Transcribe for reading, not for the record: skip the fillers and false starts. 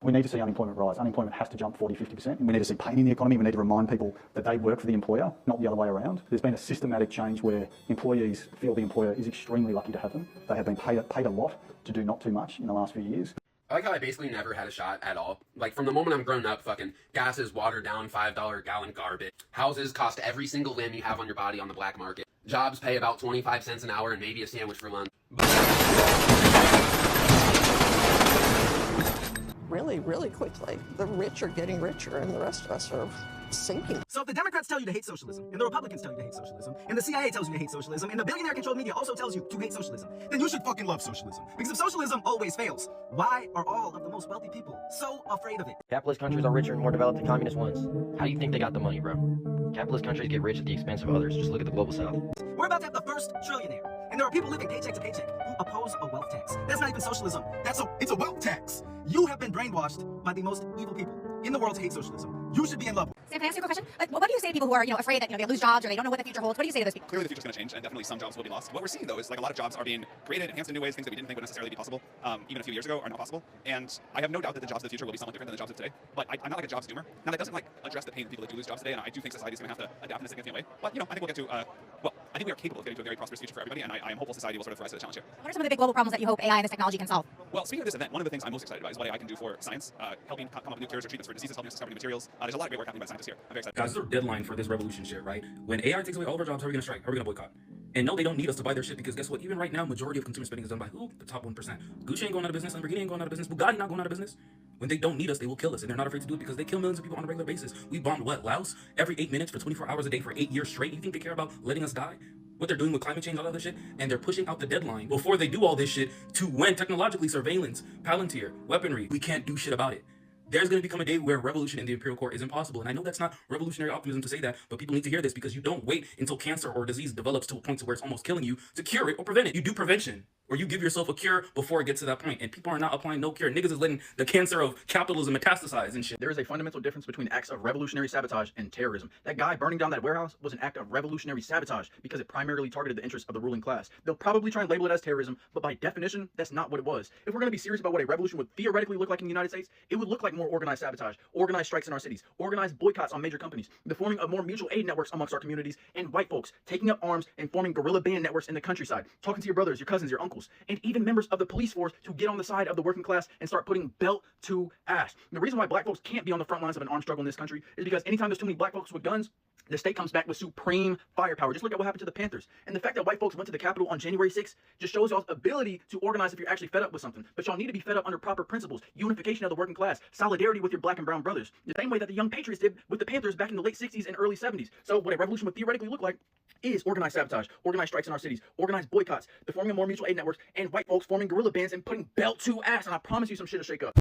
We need to see unemployment rise. Unemployment has to jump 40, 50%. And we need to see pain in the economy. We need to remind people that they work for the employer, not the other way around. There's been a systematic change where employees feel the employer is extremely lucky to have them. They have been paid a lot to do not too much in the last few years. I like how I basically never had a shot at all. Like, from the moment I'm grown up, fucking gas is watered down, $5 gallon garbage. Houses cost every single limb you have on your body on the black market. Jobs pay about 25 cents an hour and maybe a sandwich for lunch. Really quickly, the rich are getting richer and the rest of us are sinking. So if the Democrats tell you to hate socialism, and the Republicans tell you to hate socialism, and the CIA tells you to hate socialism, and the billionaire-controlled media also tells you to hate socialism, then you should fucking love socialism. Because if socialism always fails, why are all of the most wealthy people so afraid of it? Capitalist countries are richer and more developed than communist ones. How do you think they got the money, bro? Capitalist countries get rich at the expense of others. Just look at the global south. We're about to have the first trillionaire, and there are people living paycheck to paycheck who oppose a wealth tax. That's not even socialism. It's a wealth tax. You have been brainwashed by the most evil people in the world to hate socialism. You should be in love with it. Sam, can I ask you a question? What do you say to people who are, afraid that, they lose jobs or they don't know what the future holds? What do you say to those people? Clearly the future's going to change, and definitely some jobs will be lost. What we're seeing, though, is like a lot of jobs are being created, enhanced in new ways, things that we didn't think would necessarily be possible, even a few years ago, are not possible. And I have no doubt that the jobs of the future will be somewhat different than the jobs of today. But I'm not like a jobs doomer. Now, that doesn't address the pain of people that do lose jobs today, and I do think society's going to have to adapt in a significant way. But I think we'll get to I think we are capable of getting to a very prosperous future for everybody, and I am hopeful society will sort of rise to the challenge here. What are some of the big global problems that you hope AI and this technology can solve? Well, speaking of this event, one of the things I'm most excited about is what AI can do for science, helping come up with new cures or treatments for diseases, helping us discover new materials. There's a lot of great work happening by scientists here. I'm very excited. Guys, this is a deadline for this revolution shit, right? When AI takes away all of our jobs, how are we going to strike? How are we going to boycott? And no, they don't need us to buy their shit because guess what? Even right now, majority of consumer spending is done by who? The top 1%. Gucci ain't going out of business. Lamborghini ain't going out of business. Bugatti not going out of business. When they don't need us, they will kill us, and they're not afraid to do it because they kill millions of people on a regular basis. We bombed what? Laos? Every 8 minutes for 24 hours a day for 8 years straight. You think they care about letting us die? What they're doing with climate change, all that other shit, and they're pushing out the deadline before they do all this shit to when technologically surveillance, Palantir, weaponry, we can't do shit about it. There's going to become a day where revolution in the Imperial Court is impossible. And I know that's not revolutionary optimism to say that, but people need to hear this because you don't wait until cancer or disease develops to a point to where it's almost killing you to cure it or prevent it. You do prevention, or you give yourself a cure before it gets to that point. And people are not applying no cure. Niggas is letting the cancer of capitalism metastasize and shit. There is a fundamental difference between acts of revolutionary sabotage and terrorism. That guy burning down that warehouse was an act of revolutionary sabotage because it primarily targeted the interests of the ruling class. They'll probably try and label it as terrorism, but by definition, that's not what it was. If we're going to be serious about what a revolution would theoretically look like in the United States, it would look like more organized sabotage, organized strikes in our cities, organized boycotts on major companies, the forming of more mutual aid networks amongst our communities, and white folks taking up arms and forming guerrilla band networks in the countryside, talking to your brothers, your cousins, your uncles, and even members of the police force to get on the side of the working class and start putting belt to ass. The reason why black folks can't be on the front lines of an armed struggle in this country is because anytime there's too many black folks with guns, the state comes back with supreme firepower. Just look at what happened to the Panthers. And the fact that white folks went to the Capitol on January 6th just shows y'all's ability to organize if you're actually fed up with something. But y'all need to be fed up under proper principles, unification of the working class, solidarity with your black and brown brothers, the same way that the Young Patriots did with the Panthers back in the late 60s and early 70s. So what a revolution would theoretically look like is organized sabotage, organized strikes in our cities, organized boycotts, the forming of more mutual aid networks, and white folks forming guerrilla bands and putting belt to ass. And I promise you some shit will shake up.